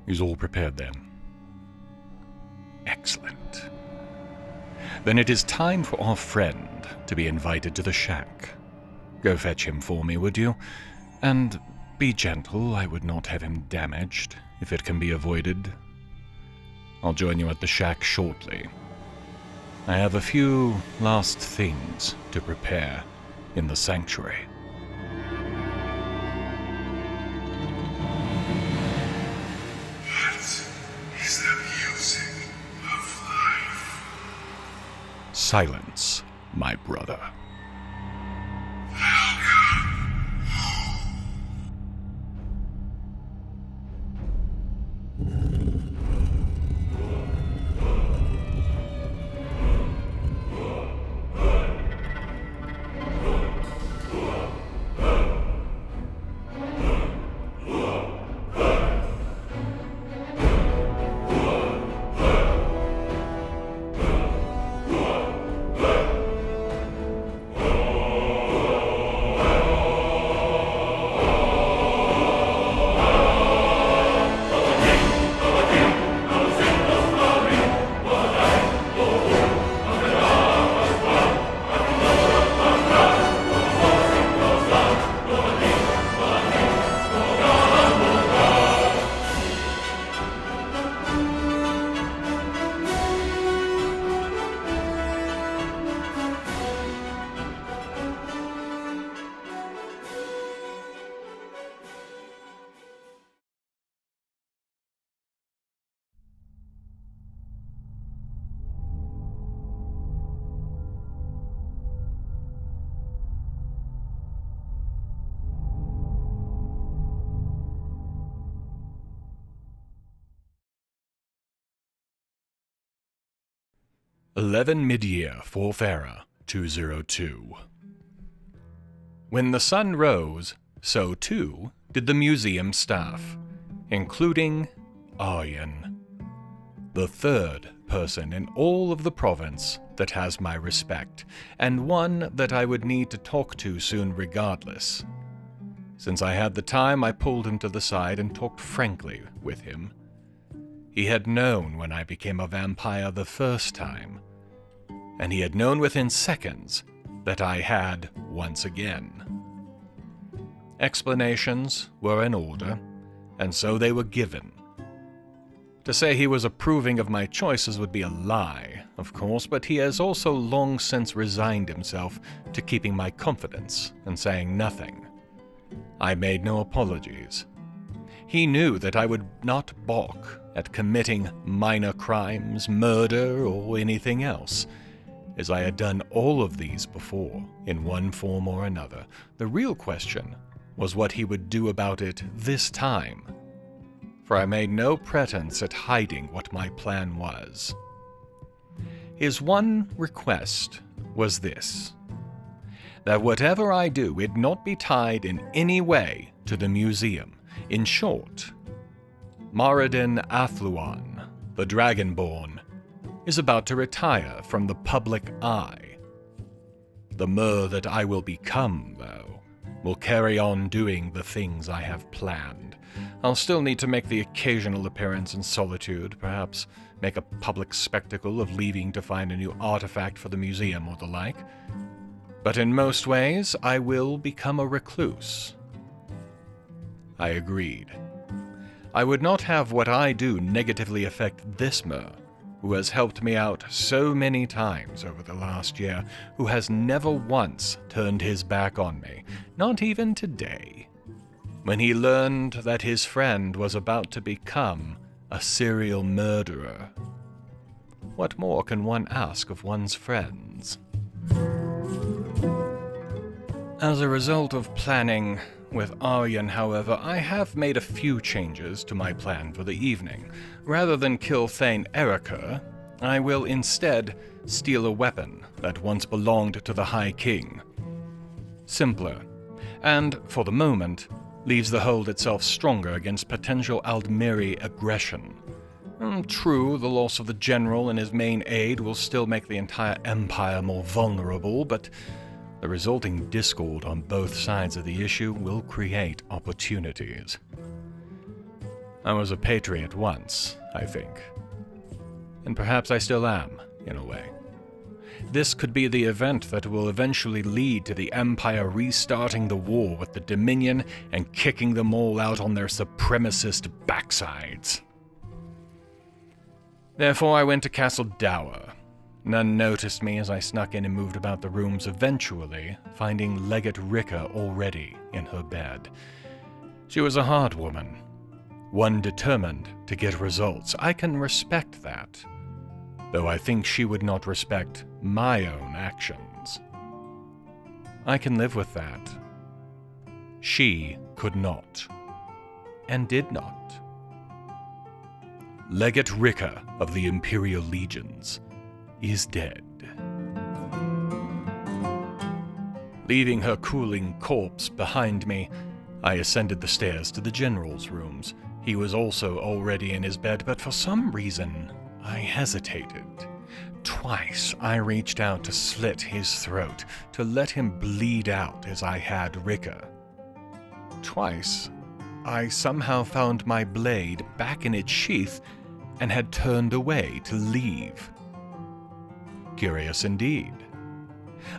Is all prepared then? Excellent. Then it is time for our friend to be invited to the shack. Go fetch him for me, would you? And be gentle, I would not have him damaged, if it can be avoided. I'll join you at the shack shortly. I have a few last things to prepare in the sanctuary. What is the music of life? Silence, my brother. Midyear, 4th Era, 202. When the sun rose, so too did the museum staff, including Aryan, the third person in all of the province that has my respect, and one that I would need to talk to soon regardless. Since I had the time, I pulled him to the side and talked frankly with him. He had known when I became a vampire the first time, and he had known within seconds that I had once again. Explanations were in order, and so they were given. To say he was approving of my choices would be a lie, of course, but he has also long since resigned himself to keeping my confidence and saying nothing. I made no apologies. He knew that I would not balk at committing minor crimes, murder, or anything else, as I had done all of these before, in one form or another. The real question was what he would do about it this time, for I made no pretense at hiding what my plan was. His one request was this: that whatever I do, it not be tied in any way to the museum. In short, Moriden Athluan, the Dragonborn, is about to retire from the public eye. The Mer that I will become, though, will carry on doing the things I have planned. I'll still need to make the occasional appearance in solitude, perhaps make a public spectacle of leaving to find a new artifact for the museum or the like. But in most ways, I will become a recluse. I agreed. I would not have what I do negatively affect this Mer, who has helped me out so many times over the last year, who has never once turned his back on me, not even today, when he learned that his friend was about to become a serial murderer. What more can one ask of one's friends? As a result of planning with Aryan, however, I have made a few changes to my plan for the evening. Rather than kill Thane Erica, I will instead steal a weapon that once belonged to the High King. Simpler, and, for the moment, leaves the hold itself stronger against potential Aldmiri aggression. True, the loss of the general and his main aide will still make the entire empire more vulnerable, but the resulting discord on both sides of the issue will create opportunities. I was a patriot once, I think. And perhaps I still am, in a way. This could be the event that will eventually lead to the Empire restarting the war with the Dominion and kicking them all out on their supremacist backsides. Therefore, I went to Castle Dower. None noticed me as I snuck in and moved about the rooms, eventually finding Legate Rika already in her bed. She was a hard woman, one determined to get results. I can respect that, though I think she would not respect my own actions. I can live with that. She could not, and did not. Legate Rika of the Imperial Legions is dead. Leaving her cooling corpse behind me, I ascended the stairs to the General's rooms. He was also already in his bed, but for some reason, I hesitated. Twice I reached out to slit his throat, to let him bleed out as I had Rika. Twice, I somehow found my blade back in its sheath and had turned away to leave. Curious indeed.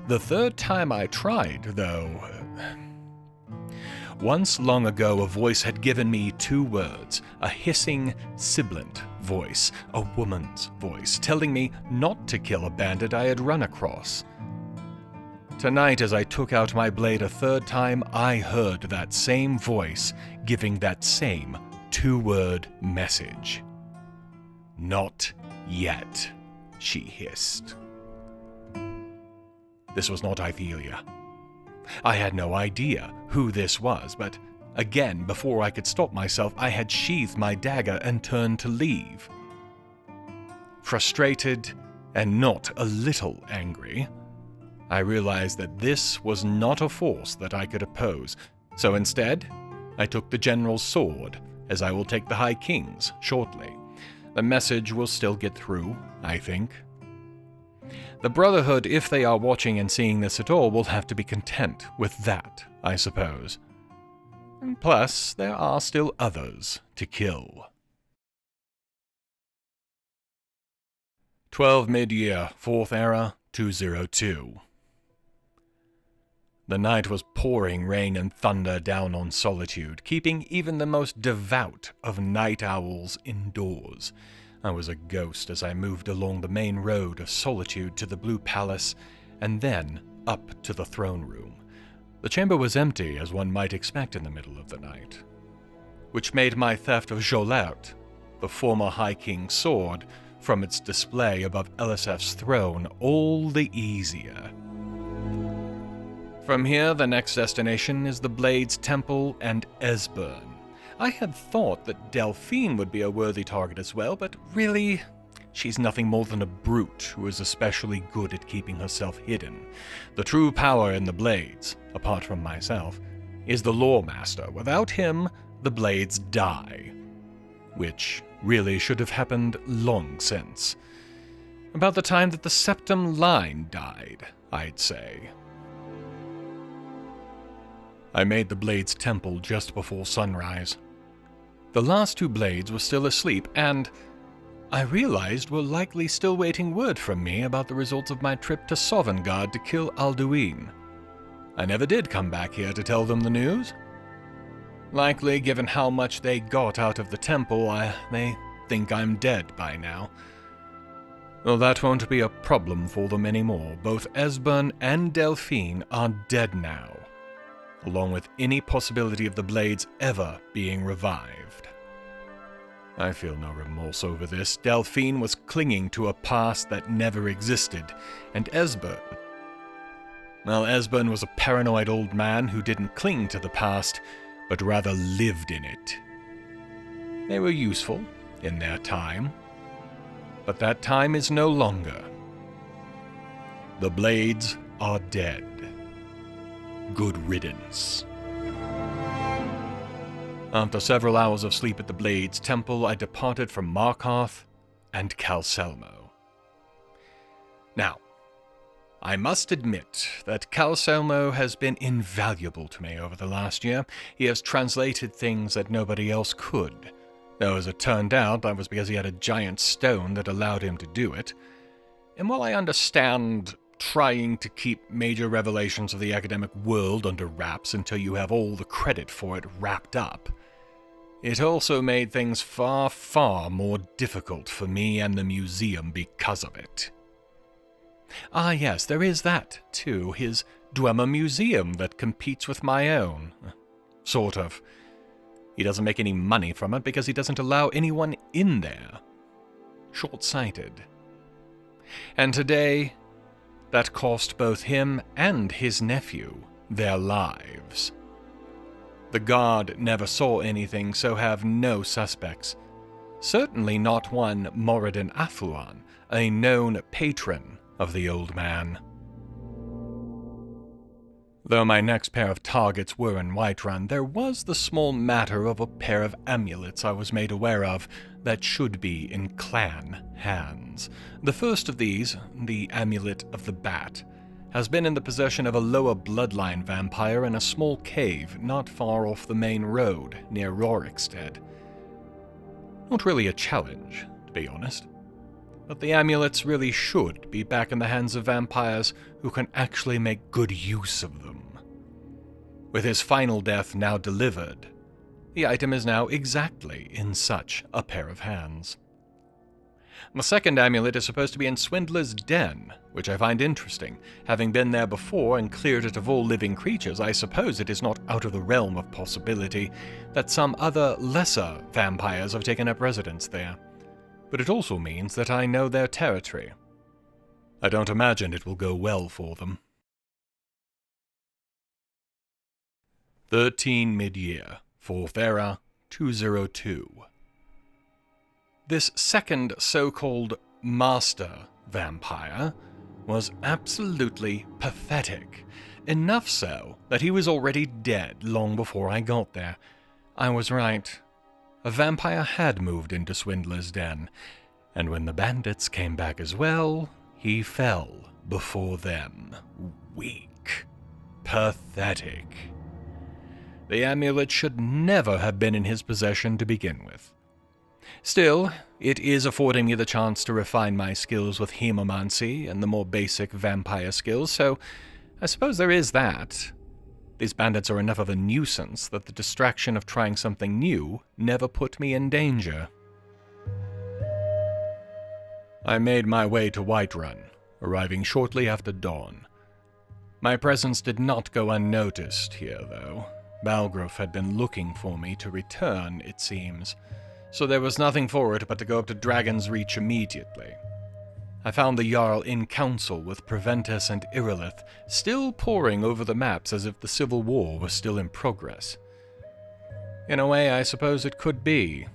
The third time I tried, though... Once long ago, a voice had given me 2 words, a hissing, sibilant voice, a woman's voice, telling me not to kill a bandit I had run across. Tonight, as I took out my blade a third time, I heard that same voice giving that same 2-word message. "Not yet," she hissed. This was not Ithelia. I had no idea who this was, but again, before I could stop myself, I had sheathed my dagger and turned to leave. Frustrated and not a little angry, I realized that this was not a force that I could oppose, so instead, I took the General's sword, as I will take the High King's shortly. The message will still get through, I think. The Brotherhood, if they are watching and seeing this at all, will have to be content with that, I suppose. And plus, there are still others to kill. 12 Midyear, 4th Era, 202. The night was pouring rain and thunder down on Solitude, keeping even the most devout of night owls indoors. I was a ghost as I moved along the main road of Solitude to the Blue Palace, and then up to the throne room. The chamber was empty, as one might expect in the middle of the night, which made my theft of Jolert, the former High King's sword, from its display above Elisef's throne all the easier. From here, the next destination is the Blade's Temple and Esbern. I had thought that Delphine would be a worthy target as well, but really, she's nothing more than a brute who is especially good at keeping herself hidden. The true power in the Blades, apart from myself, is the Loremaster. Without him, the Blades die. Which really should have happened long since. About the time that the Septum line died, I'd say. I made the Blade's Temple just before sunrise. The last 2 Blades were still asleep, and I realized were likely still waiting word from me about the results of my trip to Sovngarde to kill Alduin. I never did come back here to tell them the news. Likely, given how much they got out of the temple, they think I'm dead by now. Well, that won't be a problem for them anymore. Both Esbern and Delphine are dead now, along with any possibility of the Blades ever being revived. I feel no remorse over this. Delphine was clinging to a past that never existed, and Esbern... Well, Esbern was a paranoid old man who didn't cling to the past, but rather lived in it. They were useful in their time, but that time is no longer. The Blades are dead. Good riddance. After several hours of sleep at the Blade's Temple, I departed for Markarth and Calselmo. Now, I must admit that Calselmo has been invaluable to me over the last year. He has translated things that nobody else could, Though as it turned out, that was because he had a giant stone that allowed him to do it. And while I understand trying to keep major revelations of the academic world under wraps until you have all the credit for it wrapped up, it also made things far, far more difficult for me and the museum because of it. Ah yes, there is that, too, his Dwemer Museum that competes with my own. Sort of. He doesn't make any money from it because he doesn't allow anyone in there. Short-sighted. And today, that cost both him and his nephew their lives. The guard never saw anything, so have no suspects. Certainly not one Moriden Athluan, a known patron of the old man. Though my next pair of targets were in Whiterun, there was the small matter of a pair of amulets I was made aware of that should be in clan hands. The first of these, the Amulet of the Bat, has been in the possession of a lower bloodline vampire in a small cave not far off the main road near Rorikstead. Not really a challenge, to be honest. But the amulets really should be back in the hands of vampires who can actually make good use of them. With his final death now delivered, the item is now exactly in such a pair of hands. The second amulet is supposed to be in Swindler's Den, which I find interesting. Having been there before and cleared it of all living creatures, I suppose it is not out of the realm of possibility that some other lesser vampires have taken up residence there. But it also means that I know their territory. I don't imagine it will go well for them. 13 Midyear, 4th Era, 202. This second so-called master vampire was absolutely pathetic. Enough so that he was already dead long before I got there. I was right. A vampire had moved into Swindler's Den, and when the bandits came back as well, he fell before them. Weak. Pathetic. The amulet should never have been in his possession to begin with. Still, it is affording me the chance to refine my skills with hemomancy and the more basic vampire skills, so I suppose there is that. These bandits are enough of a nuisance that the distraction of trying something new never put me in danger. I made my way to Whiterun, arriving shortly after dawn. My presence did not go unnoticed here, though. Balgruuf had been looking for me to return, it seems, so there was nothing for it but to go up to Dragon's Reach immediately. I found the Jarl in council with Preventus and Irilith, still poring over the maps as if the civil war was still in progress. In a way, I suppose it could be.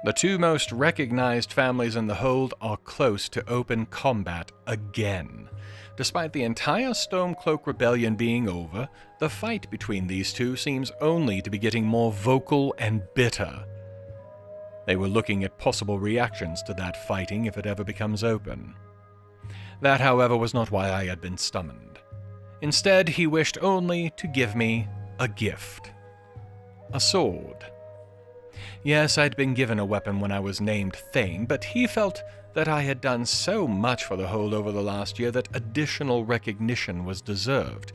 The two most recognized families in the hold are close to open combat again. Despite the entire Stormcloak Rebellion being over, the fight between these two seems only to be getting more vocal and bitter. They were looking at possible reactions to that fighting if it ever becomes open. That, however, was not why I had been summoned. Instead, he wished only to give me a gift. A sword. Yes, I'd been given a weapon when I was named Thane, but he felt that I had done so much for the hold over the last year that additional recognition was deserved,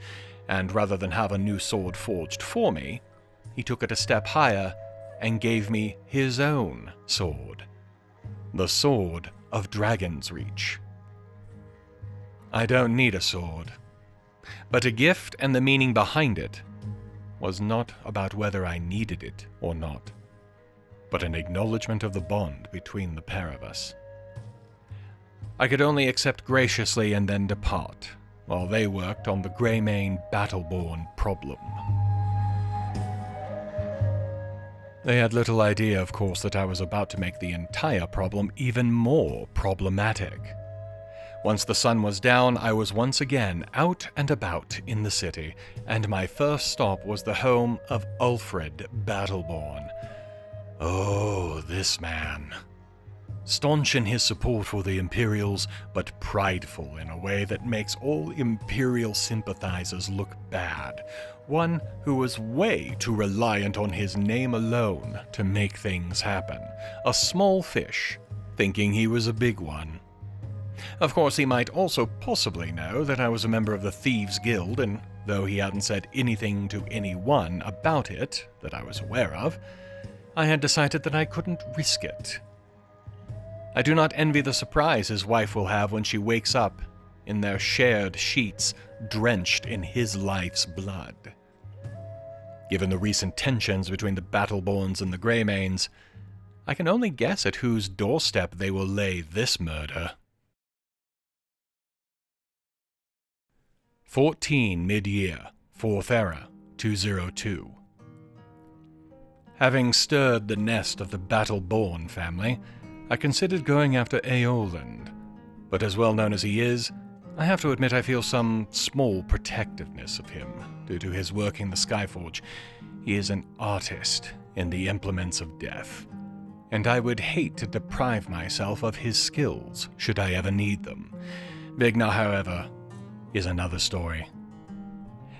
and rather than have a new sword forged for me, he took it a step higher and gave me his own sword. The Sword of Dragon's Reach. I don't need a sword, but a gift and the meaning behind it was not about whether I needed it or not, but an acknowledgement of the bond between the pair of us. I could only accept graciously and then depart, while they worked on the Greymane Battleborn problem. They had little idea, of course, that I was about to make the entire problem even more problematic. Once the sun was down, I was once again out and about in the city, and my first stop was the home of Ulfred Battleborn. Oh, this man. staunch in his support for the Imperials, but prideful in a way that makes all Imperial sympathizers look bad. One who was way too reliant on his name alone to make things happen. A small fish, thinking he was a big one. Of course, he might also possibly know that I was a member of the Thieves' Guild, and though he hadn't said anything to anyone about it that I was aware of, I had decided that I couldn't risk it. I do not envy the surprise his wife will have when she wakes up in their shared sheets, drenched in his life's blood. Given the recent tensions between the Battleborns and the Greymanes, I can only guess at whose doorstep they will lay this murder. 14 Midyear, 4th Era, 202. Having stirred the nest of the Battleborn family, I considered going after Aoland, but as well known as he is, I have to admit I feel some small protectiveness of him due to his working the Skyforge. He is an artist in the implements of death, and I would hate to deprive myself of his skills should I ever need them. Vignar, however, is another story.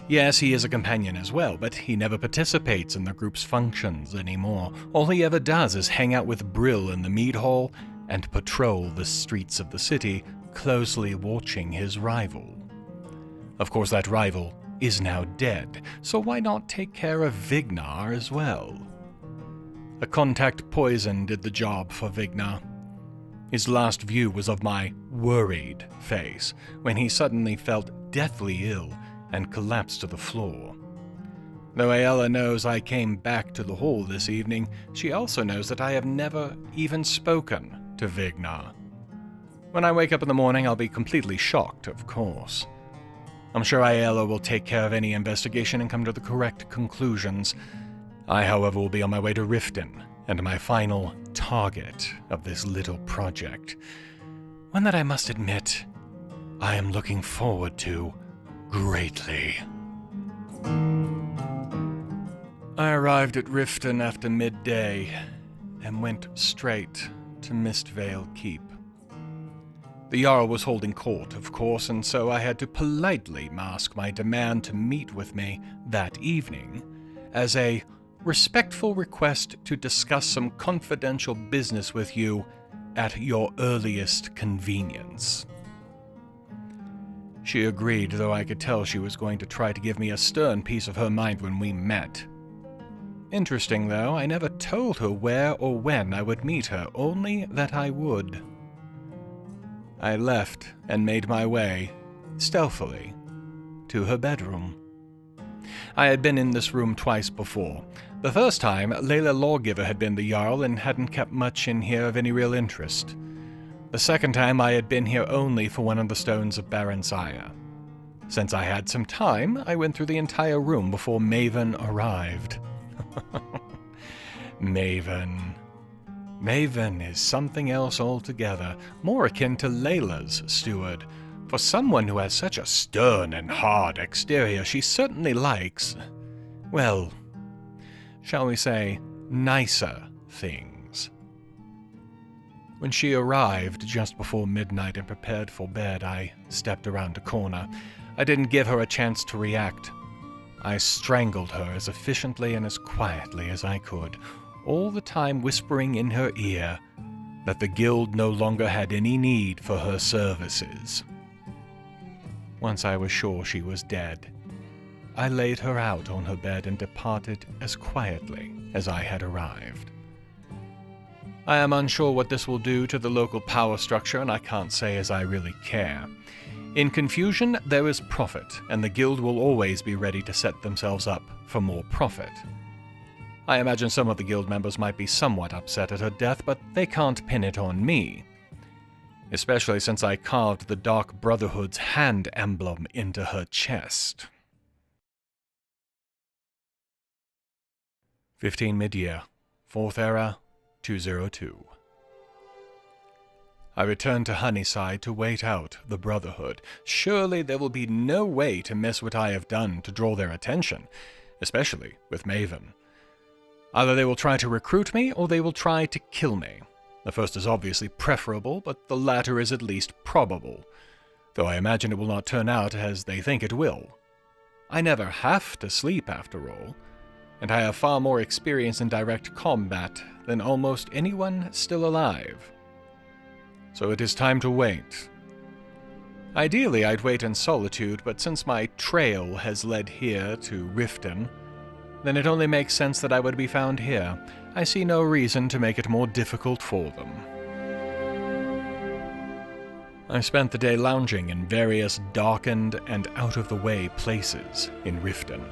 Yes, he is a companion as well, but he never participates in the group's functions anymore. All he ever does is hang out with Brill in the mead hall and patrol the streets of the city, closely watching his rival. Of course, that rival is now dead, so why not take care of Vignar as well? A contact poison did the job for Vignar. His last view was of my worried face, when he suddenly felt deathly ill and collapsed to the floor. Though Aella knows I came back to the hall this evening, she also knows that I have never even spoken to Vignar. When I wake up in the morning, I'll be completely shocked, of course. I'm sure Aella will take care of any investigation and come to the correct conclusions. I, however, will be on my way to Riften, and my final target of this little project. One that I must admit, I am looking forward to greatly. I arrived at Riften after midday, and went straight to Mistvale Keep. The Jarl was holding court, of course, and so I had to politely mask my demand to meet with me that evening as a respectful request to discuss some confidential business with you at your earliest convenience. She agreed, though I could tell she was going to try to give me a stern piece of her mind when we met. Interesting, though, I never told her where or when I would meet her, only that I would. I left and made my way, stealthily, to her bedroom. I had been in this room twice before. The first time, Layla Lawgiver had been the Jarl and hadn't kept much in here of any real interest. The second time, I had been here only for one of the stones of Barenziah. Since I had some time, I went through the entire room before Maven arrived. Maven. Maven is something else altogether, more akin to Layla's steward. For someone who has such a stern and hard exterior, she certainly likes, well, shall we say, nicer things. When she arrived just before midnight and prepared for bed, I stepped around a corner. I didn't give her a chance to react. I strangled her as efficiently and as quietly as I could, all the time whispering in her ear that the guild no longer had any need for her services. Once I was sure she was dead, I laid her out on her bed and departed as quietly as I had arrived. I am unsure what this will do to the local power structure, and I can't say as I really care. In confusion, there is profit, and the guild will always be ready to set themselves up for more profit. I imagine some of the guild members might be somewhat upset at her death, but they can't pin it on me. Especially since I carved the Dark Brotherhood's hand emblem into her chest. 15 Midyear, 4th Era, 202. I returned to Honeyside to wait out the Brotherhood. Surely there will be no way to miss what I have done to draw their attention, especially with Maven. Either they will try to recruit me, or they will try to kill me. The first is obviously preferable, but the latter is at least probable, though I imagine it will not turn out as they think it will. I never have to sleep, after all, and I have far more experience in direct combat than almost anyone still alive. So it is time to wait. Ideally, I'd wait in solitude, but since my trail has led here to Riften, then it only makes sense that I would be found here. I see no reason to make it more difficult for them. I spent the day lounging in various darkened and out-of-the-way places in Riften.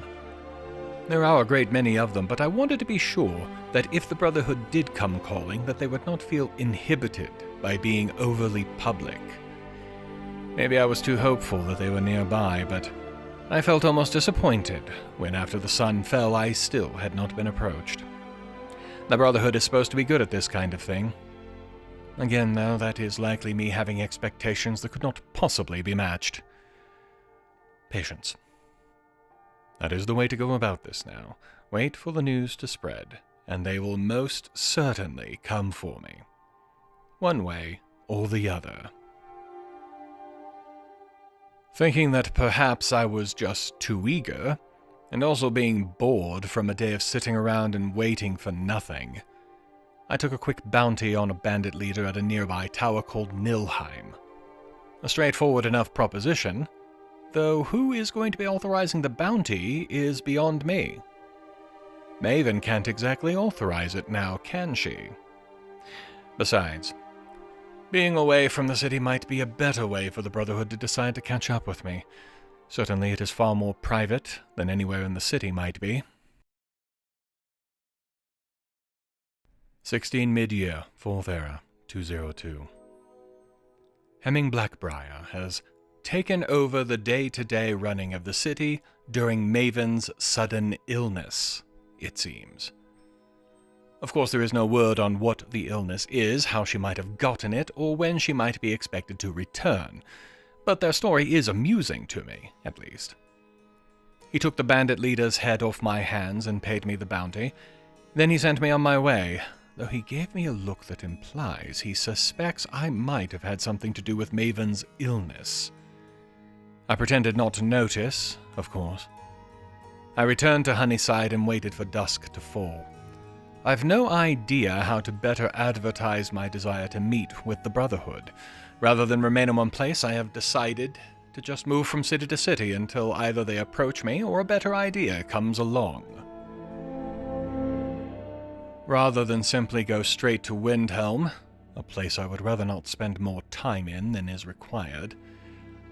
There are a great many of them, but I wanted to be sure that if the Brotherhood did come calling, that they would not feel inhibited by being overly public. Maybe I was too hopeful that they were nearby, but I felt almost disappointed when after the sun fell I still had not been approached. The Brotherhood is supposed to be good at this kind of thing. Again, though, that is likely me having expectations that could not possibly be matched. Patience. That is the way to go about this now. Wait for the news to spread, and they will most certainly come for me. One way or the other. Thinking that perhaps I was just too eager, and also being bored from a day of sitting around and waiting for nothing, I took a quick bounty on a bandit leader at a nearby tower called Nilheim. A straightforward enough proposition, though who is going to be authorizing the bounty is beyond me. Maven can't exactly authorize it now, can she? Besides, being away from the city might be a better way for the Brotherhood to decide to catch up with me. Certainly it is far more private than anywhere in the city might be. 16 Midyear, 4th Era, 202. Hemming Blackbriar has taken over the day-to-day running of the city during Maven's sudden illness, it seems. Of course, there is no word on what the illness is, how she might have gotten it, or when she might be expected to return, but their story is amusing to me, at least. He took the bandit leader's head off my hands and paid me the bounty. Then he sent me on my way, though he gave me a look that implies he suspects I might have had something to do with Maven's illness. I pretended not to notice, of course. I returned to Honeyside and waited for dusk to fall. I've no idea how to better advertise my desire to meet with the Brotherhood. Rather than remain in one place, I have decided to just move from city to city until either they approach me or a better idea comes along. Rather than simply go straight to Windhelm, a place I would rather not spend more time in than is required,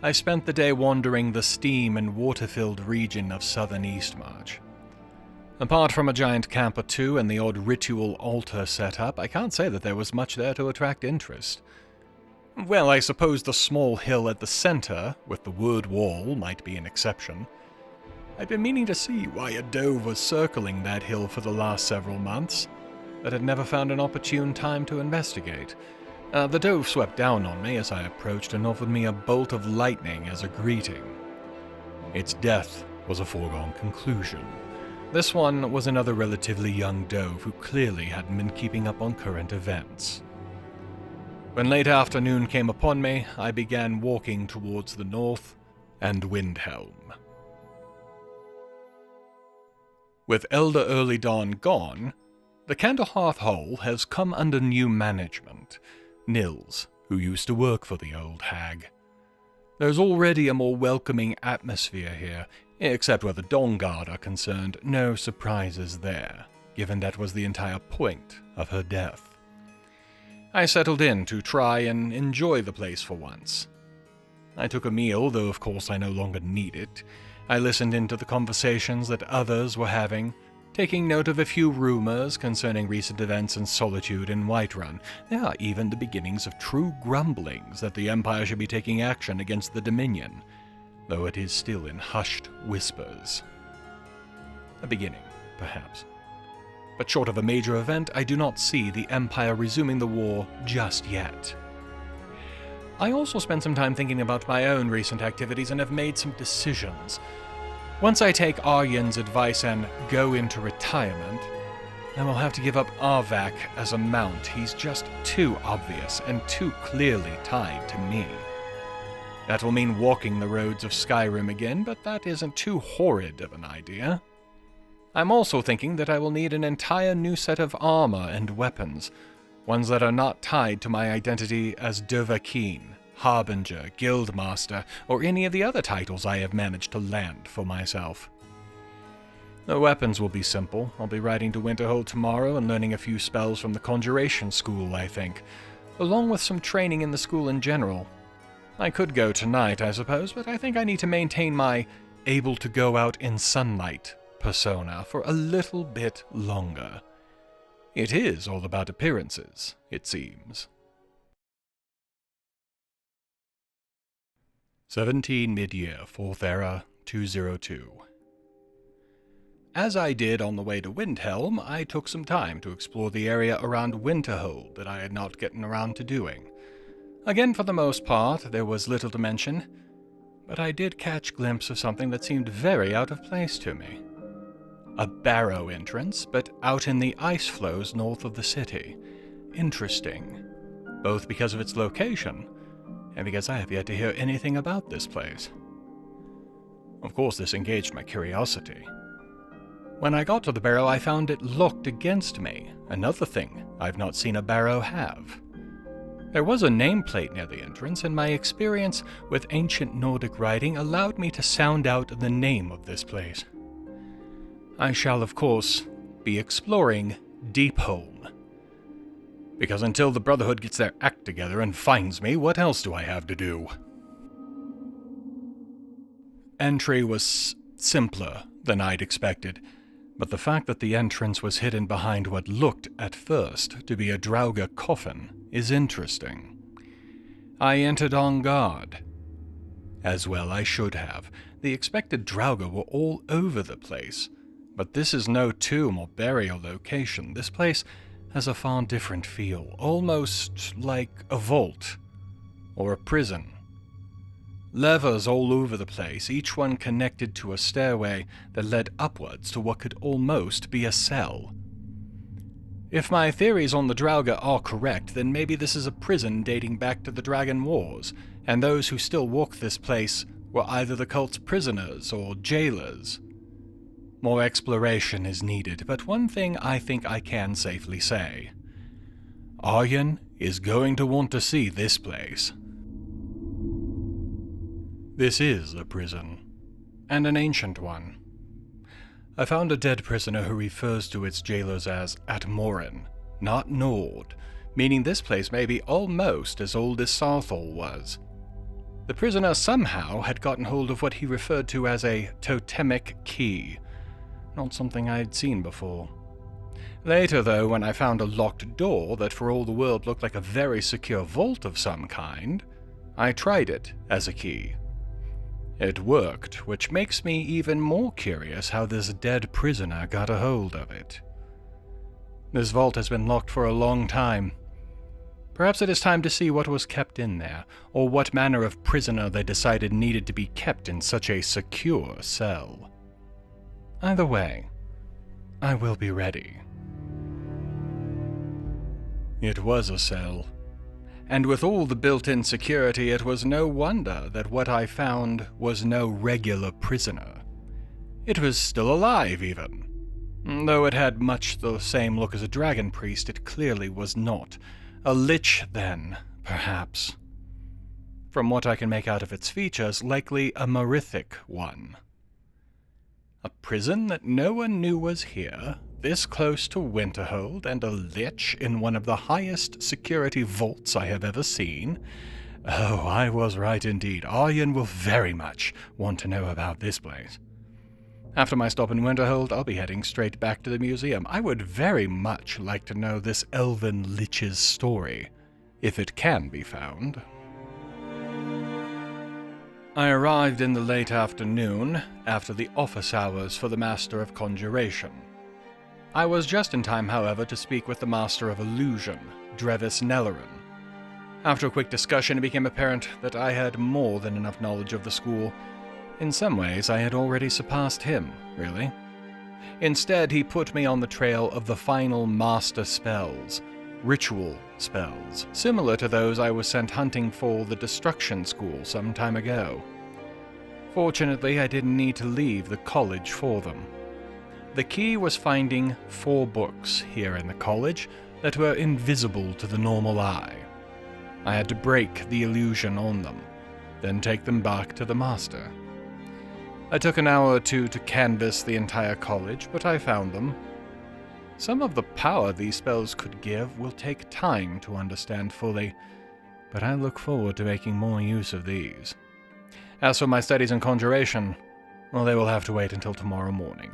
I spent the day wandering the steam and water-filled region of southern Eastmarch. Apart from a giant camp or two and the odd ritual altar set up, I can't say that there was much there to attract interest. Well, I suppose the small hill at the center, with the wood wall, might be an exception. I'd been meaning to see why a dove was circling that hill for the last several months, but had never found an opportune time to investigate. The dove swept down on me as I approached and offered me a bolt of lightning as a greeting. Its death was a foregone conclusion. This one was another relatively young dove who clearly hadn't been keeping up on current events. When late afternoon came upon me, I began walking towards the north and Windhelm. With Elder Early Dawn gone, the Candlehearth Hole has come under new management. Nils, who used to work for the old hag. There's already a more welcoming atmosphere here, except where the Dawnguard are concerned. No surprises there, given that was the entire point of her death. I settled in to try and enjoy the place for once. I took a meal, though of course I no longer need it. I listened into the conversations that others were having, taking note of a few rumors concerning recent events in Solitude and Whiterun. There are even the beginnings of true grumblings that the Empire should be taking action against the Dominion, though it is still in hushed whispers. A beginning, perhaps. But short of a major event, I do not see the Empire resuming the war just yet. I also spent some time thinking about my own recent activities and have made some decisions. Once I take Aryen's advice and go into retirement, I will have to give up Arvak as a mount. He's just too obvious and too clearly tied to me. That will mean walking the roads of Skyrim again, but that isn't too horrid of an idea. I'm also thinking that I will need an entire new set of armor and weapons, ones that are not tied to my identity as Dovahkiin, Harbinger, Guildmaster, or any of the other titles I have managed to land for myself. The weapons will be simple. I'll be riding to Winterhold tomorrow and learning a few spells from the Conjuration School, I think, along with some training in the school in general. I could go tonight, I suppose, but I think I need to maintain my able to go out in sunlight persona for a little bit longer. It is all about appearances, it seems. 17 Midyear, 4th Era, 202. As I did on the way to Windhelm, I took some time to explore the area around Winterhold that I had not gotten around to doing. Again, for the most part, there was little to mention, but I did catch a glimpse of something that seemed very out of place to me. A barrow entrance, but out in the ice flows north of the city. Interesting, both because of its location, and because I have yet to hear anything about this place. Of course, this engaged my curiosity. When I got to the barrow, I found it locked against me, another thing I've not seen a barrow have. There was a nameplate near the entrance, and my experience with ancient Nordic writing allowed me to sound out the name of this place. I shall, of course, be exploring Deepholm. Because until the Brotherhood gets their act together and finds me, what else do I have to do? Entry was simpler than I'd expected, but the fact that the entrance was hidden behind what looked, at first, to be a Draugr coffin is interesting. I entered on guard. As well I should have. The expected Draugr were all over the place, but this is no tomb or burial location. This place has a far different feel, almost like a vault or a prison. Levers all over the place, each one connected to a stairway that led upwards to what could almost be a cell. If my theories on the Draugr are correct, then maybe this is a prison dating back to the Dragon Wars, and those who still walk this place were either the cult's prisoners or jailers. More exploration is needed, but one thing I think I can safely say. Aryan is going to want to see this place. This is a prison, and an ancient one. I found a dead prisoner who refers to its jailers as Atmoran, not Nord, meaning this place may be almost as old as Sarthol was. The prisoner somehow had gotten hold of what he referred to as a totemic key, not something I had seen before. Later, though, when I found a locked door that for all the world looked like a very secure vault of some kind, I tried it as a key. It worked, which makes me even more curious how this dead prisoner got a hold of it. This vault has been locked for a long time. Perhaps it is time to see what was kept in there, or what manner of prisoner they decided needed to be kept in such a secure cell. Either way, I will be ready. It was a cell. And with all the built-in security, it was no wonder that what I found was no regular prisoner. It was still alive, even. Though it had much the same look as a dragon priest, it clearly was not. A lich, then, perhaps. From what I can make out of its features, likely a Merithic one. A prison that no one knew was here, this close to Winterhold, and a lich in one of the highest security vaults I have ever seen. Oh, I was right indeed. Aryan will very much want to know about this place. After my stop in Winterhold, I'll be heading straight back to the museum. I would very much like to know this elven lich's story, if it can be found. I arrived in the late afternoon, after the office hours for the Master of Conjuration. I was just in time, however, to speak with the Master of Illusion, Drevis Nellerin. After a quick discussion, it became apparent that I had more than enough knowledge of the school. In some ways, I had already surpassed him, really. Instead, he put me on the trail of the final master spells, ritual spells, similar to those I was sent hunting for the Destruction School some time ago. Fortunately, I didn't need to leave the college for them. The key was finding 4 books here in the college that were invisible to the normal eye. I had to break the illusion on them, then take them back to the master. I took an hour or two to canvass the entire college, but I found them. Some of the power these spells could give will take time to understand fully, but I look forward to making more use of these. As for my studies in conjuration, well, they will have to wait until tomorrow morning.